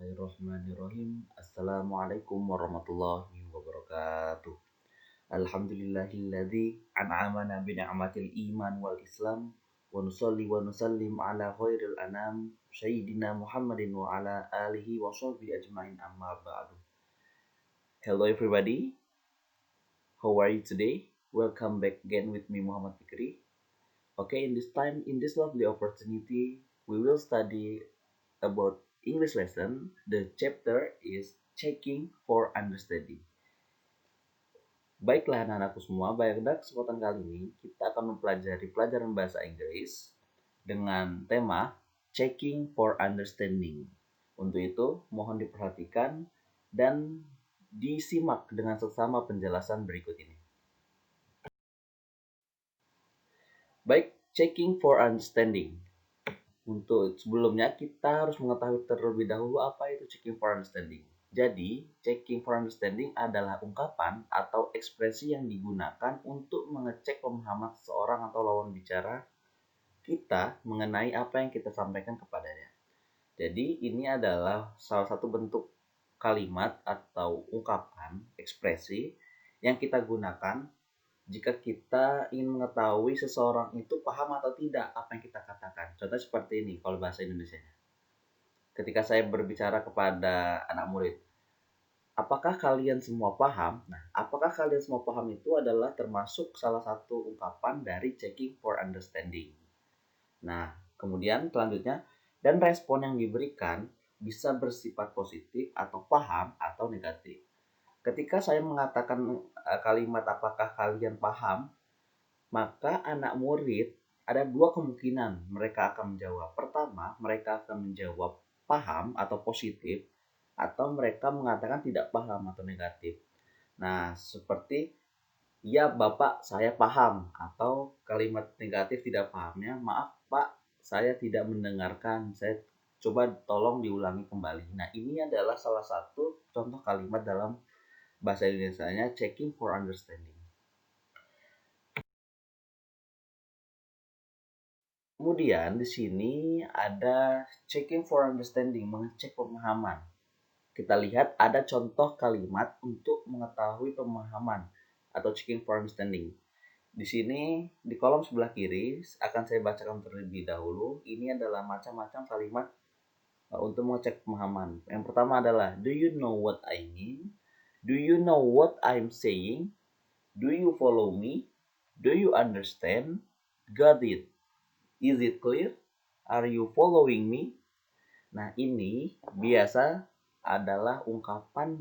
Bismillahirrahmanirrahim. Assalamualaikum warahmatullahi wabarakatuh. Alhamdulillahilladzi an'amana bi ni'matil iman wal islam wa nusalli wa nusallim ala khairil anam sayyidina Muhammadin wa ala alihi wa sahbihi ajmain amma ba'du. Hello everybody. How are you today? Welcome back again with me Muhammad Fikri. Okay, in this lovely opportunity, we will study about English lesson. The chapter is checking for understanding. Baiklah anak-anakku semua, pada kesempatan kali ini kita akan mempelajari pelajaran bahasa Inggris dengan tema checking for understanding. Untuk itu, mohon diperhatikan dan disimak dengan seksama penjelasan berikut ini. Baik, checking for understanding. Untuk sebelumnya kita harus mengetahui terlebih dahulu apa itu checking for understanding. Jadi, checking for understanding adalah ungkapan atau ekspresi yang digunakan untuk mengecek pemahaman seseorang atau lawan bicara kita mengenai apa yang kita sampaikan kepadanya. Jadi, ini adalah salah satu bentuk kalimat atau ungkapan, ekspresi yang kita gunakan jika kita ingin mengetahui seseorang itu paham atau tidak apa yang kita katakan. Contoh seperti ini kalau bahasa Indonesianya. Ketika saya berbicara kepada anak murid, apakah kalian semua paham? Nah, apakah kalian semua paham itu adalah termasuk salah satu ungkapan dari checking for understanding. Nah, kemudian selanjutnya, dan respon yang diberikan bisa bersifat positif atau paham atau negatif. Ketika saya mengatakan kalimat apakah kalian paham, maka anak murid ada dua kemungkinan mereka akan menjawab. Pertama, mereka akan menjawab paham atau positif, atau mereka mengatakan tidak paham atau negatif. Nah, seperti ya Bapak, saya paham, atau kalimat negatif tidak pahamnya, maaf Pak, saya tidak mendengarkan, saya coba tolong diulangi kembali. Nah, ini adalah salah satu contoh kalimat dalam bahasa Indonesianya checking for understanding. Kemudian di sini ada checking for understanding, mengecek pemahaman. Kita lihat ada contoh kalimat untuk mengetahui pemahaman atau checking for understanding. Di sini di kolom sebelah kiri akan saya bacakan terlebih dahulu. Ini adalah macam-macam kalimat untuk mengecek pemahaman. Yang pertama adalah do you know what I mean? Do you know what I'm saying? Do you follow me? Do you understand? Got it? Is it clear? Are you following me? Nah, ini biasa adalah ungkapan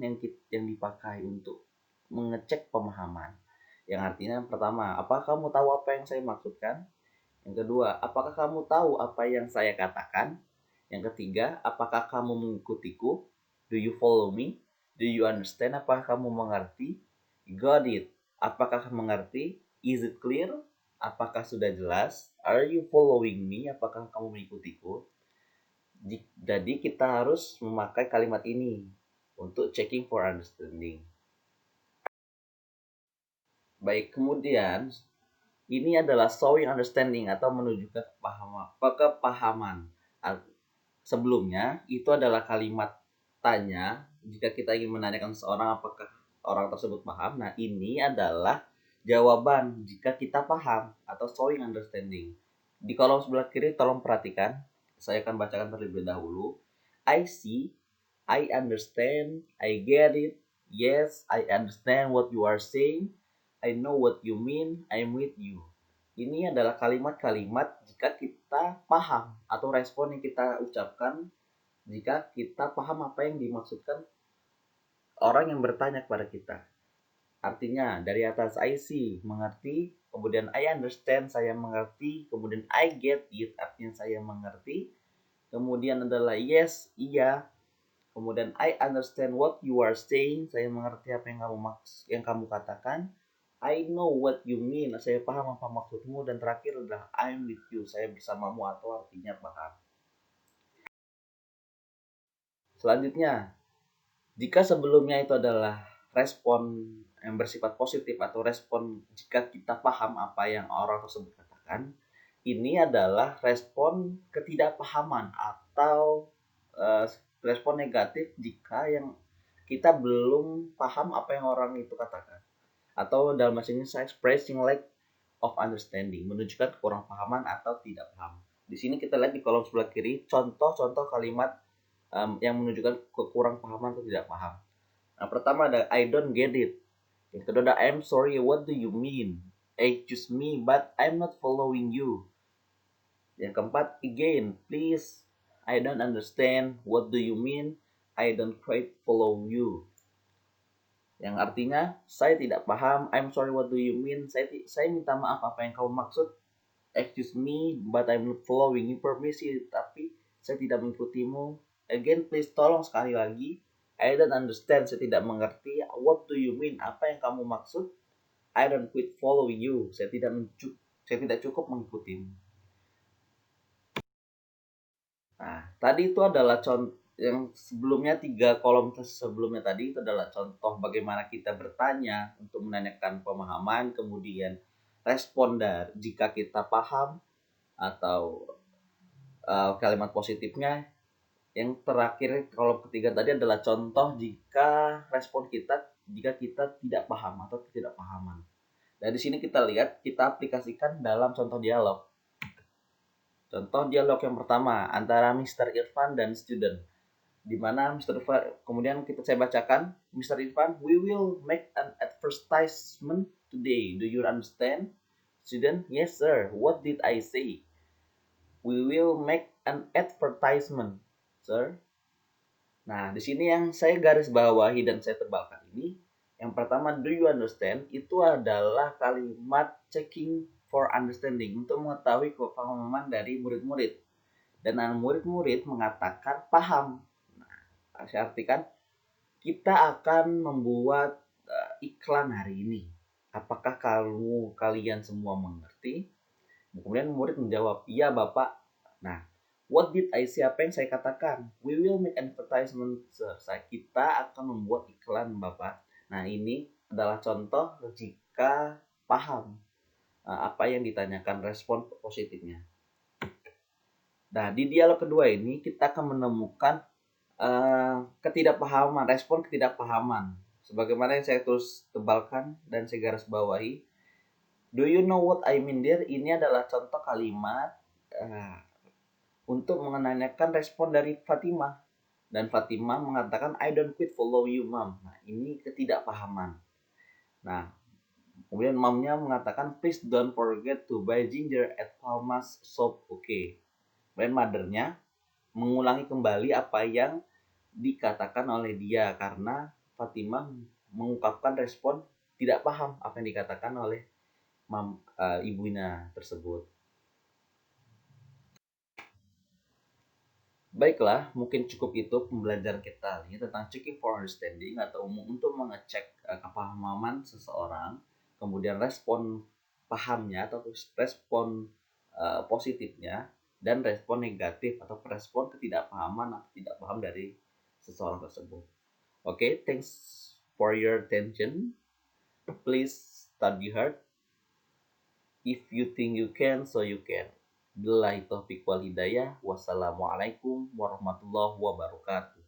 yang dipakai untuk mengecek pemahaman. Yang artinya pertama, apakah kamu tahu apa yang saya maksudkan? Yang kedua, apakah kamu tahu apa yang saya katakan? Yang ketiga, apakah kamu mengikutiku? Do you follow me? Do you understand? Apakah kamu mengerti? Got it? Apakah mengerti? Is it clear? Apakah sudah jelas? Are you following me? Apakah kamu mengikutiku? Jadi kita harus memakai kalimat ini untuk checking for understanding. Baik, kemudian ini adalah showing understanding atau menunjukkan kepahaman. Sebelumnya itu adalah kalimat tanya jika kita ingin menanyakan seseorang apakah orang tersebut paham. Nah, ini adalah jawaban jika kita paham atau showing understanding. Di kolom sebelah kiri tolong perhatikan, saya akan bacakan terlebih dahulu. I see, I understand, I get it, yes, I understand what you are saying, I know what you mean, I'm with you. Ini adalah kalimat-kalimat jika kita paham atau respon yang kita ucapkan jika kita paham apa yang dimaksudkan orang yang bertanya kepada kita. Artinya dari atas I see, mengerti, kemudian I understand, saya mengerti, kemudian I get it, artinya saya mengerti, kemudian adalah yes, iya, kemudian I understand what you are saying, saya mengerti apa yang kamu katakan, I know what you mean, saya paham apa maksudmu, dan terakhir adalah I'm with you, saya bersamamu, atau artinya paham. Selanjutnya, jika sebelumnya itu adalah respon yang bersifat positif atau respon jika kita paham apa yang orang tersebut katakan, ini adalah respon ketidakpahaman atau respon negatif jika yang kita belum paham apa yang orang itu katakan. Atau dalam bahasa Inggris expressing lack of understanding, menunjukkan kurang pahaman atau tidak paham. Di sini kita lihat di kolom sebelah kiri contoh-contoh kalimat yang menunjukkan kurang pahaman atau tidak paham. Nah, pertama ada I don't get it. Yang kedua ada I'm sorry, what do you mean? Excuse me, but I'm not following you. Yang keempat, again, please, I don't understand, what do you mean? I don't quite follow you. Yang artinya, saya tidak paham, I'm sorry, what do you mean? Saya minta maaf, apa yang kamu maksud? Excuse me, but I'm not following you. Permisi, tapi saya tidak mengikutimu. Again, please, tolong sekali lagi. I don't understand, saya tidak mengerti. What do you mean? Apa yang kamu maksud? I don't quit following you. Saya tidak cukup mengikutimu. Nah, tadi itu adalah contoh yang sebelumnya, 3 kolom sebelumnya tadi itu adalah contoh bagaimana kita bertanya untuk menanyakan pemahaman, kemudian respon dari jika kita paham atau kalimat positifnya. Yang terakhir kolom ketiga tadi adalah contoh jika respon kita jika kita tidak paham atau ketidakpahaman. Dari sini kita lihat, kita aplikasikan dalam contoh dialog. Contoh dialog yang pertama antara Mr. Irfan dan student, di mana Mr. Irfan, kemudian saya bacakan, Mr. Irfan, we will make an advertisement today. Do you understand? Student, yes sir. What did I say? We will make an advertisement, sir. Nah, di sini yang saya garis bawahi dan saya tebalkan ini, yang pertama, do you understand? Itu adalah kalimat checking for understanding, untuk mengetahui kepahaman dari murid-murid. Dan murid-murid mengatakan paham. Nah, saya artikan, kita akan membuat iklan hari ini. Apakah kalian semua mengerti? Kemudian murid menjawab, iya Bapak. Nah, what did I say? Apa yang saya katakan? We will make advertisement, sir. Kita akan membuat iklan, Bapak. Nah, ini adalah contoh jika paham apa yang ditanyakan, respon positifnya. Nah, di dialog kedua ini kita akan menemukan ketidakpahaman, respon ketidakpahaman. Sebagaimana yang saya terus tebalkan dan saya garis bawahi. Do you know what I mean there? Ini adalah contoh kalimat untuk menanyakan respon dari Fatimah. Dan Fatimah mengatakan, I don't quit follow you, mom. Nah, ini ketidakpahaman. Nah, kemudian momnya mengatakan, please don't forget to buy ginger at Palmas shop. Oke. Kemudian mothernya mengulangi kembali apa yang dikatakan oleh dia, karena Fatimah mengungkapkan respon tidak paham apa yang dikatakan oleh ibunya tersebut. Baiklah, mungkin cukup itu pembelajaran kita ini tentang checking for understanding, atau untuk mengecek kepahaman seseorang, kemudian respon pahamnya atau respon positifnya, dan respon negatif atau respon ketidakpahaman atau tidak paham dari seseorang tersebut. Okay, thanks for your attention. Please study hard. If you think you can, so you can. Billahi taufiq wal hidayah. Wassalamualaikum warahmatullahi wabarakatuh.